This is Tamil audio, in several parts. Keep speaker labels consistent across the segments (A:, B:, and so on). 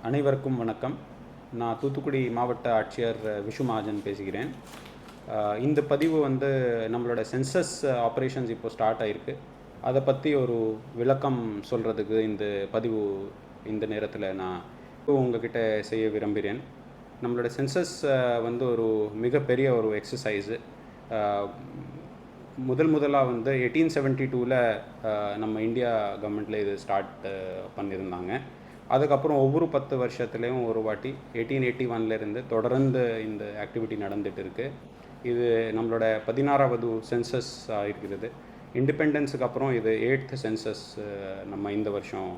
A: அனைவருக்கும் வணக்கம். நான் தூத்துக்குடி மாவட்ட ஆட்சியர் விஷு மகாஜன் பேசுகிறேன். இந்த பதிவு நம்மளோட சென்சஸ் ஆப்ரேஷன்ஸ் இப்போ ஸ்டார்ட் ஆகிருக்கு. அதை பற்றி ஒரு விளக்கம் சொல்கிறதுக்கு இந்த பதிவு இந்த நேரத்தில் நான் உங்ககிட்ட செய்ய விரும்புகிறேன். நம்மளோட சென்சஸ் ஒரு மிகப்பெரிய ஒரு எக்ஸசைஸு. முதலாக 1872 நம்ம இந்தியா கவர்மெண்ட்டில் இது ஸ்டார்ட் பண்ணியிருந்தாங்க. அதுக்கப்புறம் ஒவ்வொரு 10 வருஷத்துலேயும் ஒரு வாட்டி 1881 தொடர்ந்து இந்த ஆக்டிவிட்டி நடந்துகிட்டு இருக்குது. இது நம்மளோட 16வது சென்சஸ் இருக்கிறது. இண்டிபெண்டன்ஸுக்கு அப்புறம் இது 8th சென்சஸ் நம்ம இந்த வருஷம்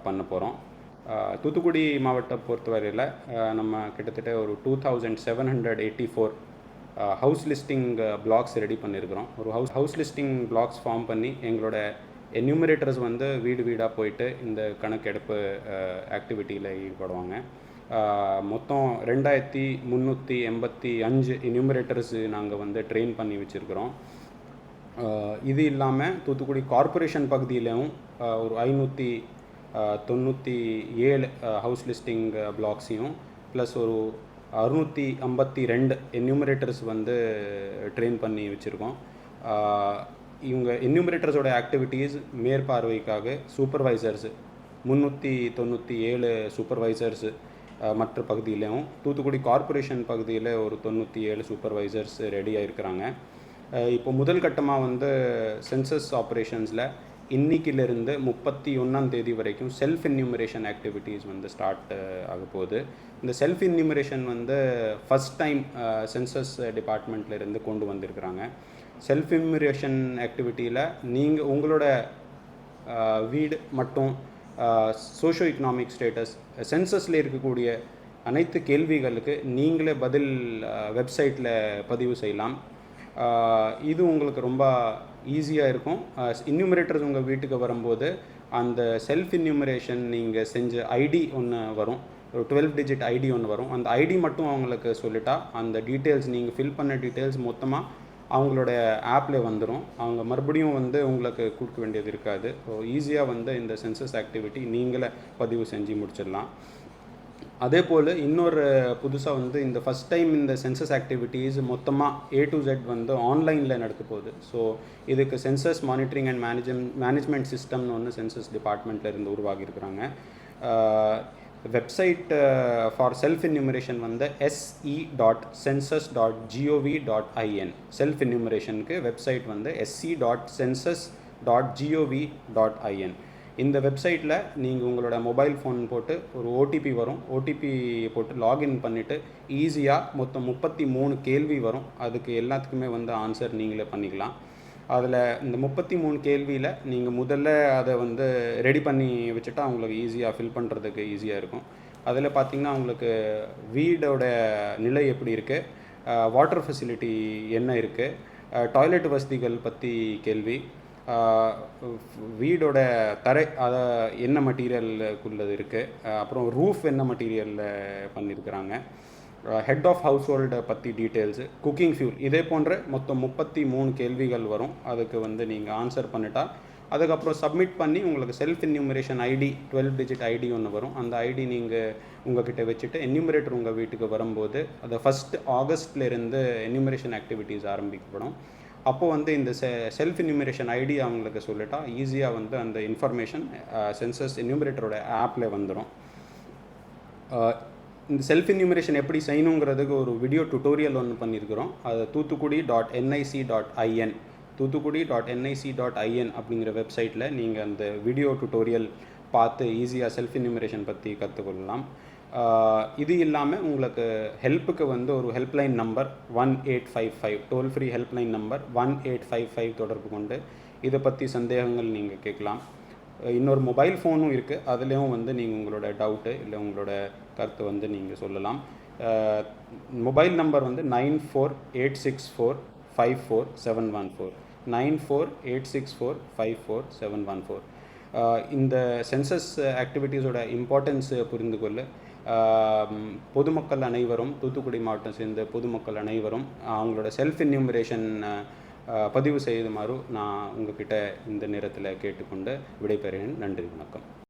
A: பண்ண போகிறோம். தூத்துக்குடி மாவட்டத்தை பொறுத்தவரையில் நம்ம கிட்டத்தட்ட ஒரு 2784 ஹவுஸ் லிஸ்டிங் பிளாக்ஸ் ரெடி பண்ணியிருக்கிறோம். ஒரு ஹவுஸ் லிஸ்டிங் பிளாக்ஸ் ஃபார்ம் பண்ணி எங்களோட என்யூமரேட்டர்ஸ் வீடு வீடாக போயிட்டு இந்த கணக்கெடுப்பு ஆக்டிவிட்டியில் ஈடுபடுவாங்க. மொத்தம் 2385 என்யூமரேட்டர்ஸ் நாங்கள் ட்ரெயின் பண்ணி வச்சுருக்கிறோம். இது இல்லாமல் தூத்துக்குடி கார்ப்பரேஷன் பகுதியிலும் ஒரு 597 ஹவுஸ் லிஸ்டிங் பிளாக்ஸையும் ப்ளஸ் ஒரு 652 என்யூமரேட்டர்ஸ் ட்ரெயின் பண்ணி வச்சுருக்கோம். இவங்க என்யூமரேட்டர்ஸோட ஆக்டிவிட்டீஸ் மேற்பார்வைக்காக சூப்பர்வைசர்ஸு 397 சூப்பர்வைசர்ஸு மற்ற பகுதியிலையும் தூத்துக்குடி கார்ப்பரேஷன் பகுதியில் ஒரு 97 சூப்பர்வைசர்ஸ் ரெடியாக இருக்கிறாங்க. இப்போ முதல் கட்டமாக சென்சஸ் ஆப்ரேஷன்ஸில் இன்னைக்கிலிருந்து 31ஆம் தேதி வரைக்கும் செல்ஃப் என்யூமரேஷன் ஆக்டிவிட்டீஸ் ஸ்டார்ட் ஆக போகுது. இந்த self enumeration first time census டிபார்ட்மெண்ட்லேருந்து கொண்டு வந்திருக்கிறாங்க. செல்ஃப் என்யூமரேஷன் ஆக்டிவிட்டியில் நீங்கள் உங்களோட வீடு மற்றும் சோஷியோ எக்கனாமிக் ஸ்டேட்டஸ் சென்சஸில் இருக்கக்கூடிய அனைத்து கேள்விகளுக்கு நீங்களே பதில் வெப்சைட்டில் பதிவு செய்யலாம். இது உங்களுக்கு ரொம்ப ஈஸியாக இருக்கும். என்யூமரேட்டர்ஸ் உங்கள் வீட்டுக்கு வரும்போது அந்த செல்ஃப் என்யூமரேஷன் நீங்கள் செஞ்ச ஐடி ஒன்று வரும், ஒரு 12 டிஜிட் ஐடி ஒன்று வரும். அந்த ஐடி மட்டும் அவங்களுக்கு சொல்லிட்டா அந்த டீட்டெயில்ஸ் நீங்கள் ஃபில் பண்ண டீட்டெயில்ஸ் மொத்தமாக அவங்களோட ஆப்பில் வந்துடும். அவங்க மறுபடியும் உங்களுக்கு கொடுக்க வேண்டியது இருக்காது. ஸோ ஈஸியாக இந்த சென்சஸ் ஆக்டிவிட்டி நீங்களே பதிவு செஞ்சு முடிச்சிடலாம். அதே போல் இன்னொரு புதுசாக இந்த ஃபஸ்ட் டைம் இந்த சென்சஸ் ஆக்டிவிட்டீஸ் மொத்தமாக A to Z ஆன்லைனில் நடக்க போகுது. ஸோ இதுக்கு சென்சஸ் மானிட்டரிங் அண்ட் மேனேஜ்மெண்ட் சிஸ்டம்னு ஒன்று சென்சஸ் டிபார்ட்மெண்ட்டில் இருந்து உருவாகியிருக்கிறாங்க. Website for self enumeration se.census.gov.in. Self என்யூமரேஷனுக்கு வெப்சைட் se.census.gov.in. இந்த வெப்சைட்டில் நீங்கள் உங்களோட மொபைல் ஃபோன் போட்டு ஒரு ஓடிபி வரும், ஓடிபி போட்டு லாகின் பண்ணிவிட்டு ஈஸியாக மொத்தம் 33 கேள்வி வரும். அதுக்கு எல்லாத்துக்குமே ஆன்சர் நீங்களே பண்ணிக்கலாம். அதில் இந்த 33 கேள்வியில் நீங்கள் முதல்ல அதை ரெடி பண்ணி வச்சுட்டா உங்களுக்கு ஈஸியாக ஃபில் பண்ணுறதுக்கு ஈஸியாக இருக்கும். அதில் பார்த்திங்கன்னா உங்களுக்கு வீடோட நிலை எப்படி இருக்குது, வாட்டர் ஃபெசிலிட்டி என்ன இருக்குது, டாய்லெட் வசதிகள் பற்றி கேள்வி, வீடோட தரை அதை என்ன மெட்டீரியலுக்குள்ளது இருக்குது, அப்புறம் ரூஃப் என்ன மெட்டீரியலில் பண்ணியிருக்கிறாங்க, ஹெட் ஆஃப் ஹவுஸ் ஹோல்டை பற்றி டீட்டெயில்ஸு, குக்கிங் ஃபியூல், இதே போன்ற மொத்தம் 33 கேள்விகள் வரும். அதுக்கு நீங்கள் ஆன்சர் பண்ணிட்டா அதுக்கப்புறம் சப்மிட் பண்ணி உங்களுக்கு self enumeration ID 12 digit ID ஒன்று வரும். அந்த ஐடி நீங்கள் உங்கள்கிட்ட வச்சுட்டு என்யூமரேட்டர் உங்கள் வீட்டுக்கு வரும்போது அதை 1 ஆகஸ்ட்லேருந்து என்யூமரேஷன் ஆக்டிவிட்டீஸ் ஆரம்பிக்கப்படும். அப்போது இந்த செல்ஃப் என்யூமரேஷன் ஐடி அவங்களுக்கு சொல்லிட்டா ஈஸியாக அந்த இன்ஃபர்மேஷன் சென்சஸ் என்யூமரேட்டரோட ஆப்பில் வந்துடும். இந்த செல்ஃப் என்யூமரேஷன் எப்படி செய்யணுங்கிறதுக்கு ஒரு வீடியோ டுட்டோரியல் ஒன்று பண்ணியிருக்கிறோம். அது தூத்துக்குடி.nic.in தூத்துக்குடி.nic.in அப்படிங்கிற வெப்சைட்டில் நீங்கள் அந்த வீடியோ டுட்டோரியல் பார்த்து ஈஸியாக செல்ஃப் என்யூமரேஷன் பற்றி கற்றுக்கொள்ளலாம். இது இல்லாமல் உங்களுக்கு ஹெல்ப்புக்கு ஒரு helpline number 1855 toll free helpline number 1855 தொடர்பு கொண்டு இதை பற்றி சந்தேகங்கள் நீங்கள் கேட்கலாம். இன்னொரு மொபைல் ஃபோனும் இருக்குது, அதுலேயும் நீங்கள் உங்களோட டவுட்டு இல்லை உங்களோட கருத்து நீங்கள் சொல்லலாம். Mobile number 9486454714 9486454714. இந்த சென்சஸ் ஆக்டிவிட்டீஸோட இம்பார்ட்டன்ஸை புரிந்து கொள்ள பொதுமக்கள் அனைவரும், தூத்துக்குடி மாவட்டம் சேர்ந்த பொதுமக்கள் அனைவரும் அவங்களோட செல்ஃப் என்யூமரேஷன் பதிவு செய்யுமாறு நான் உங்ககிட்ட இந்த நேரத்தில் கேட்டுக்கொண்டு விடைபெறுகிறேன். நன்றி, வணக்கம்.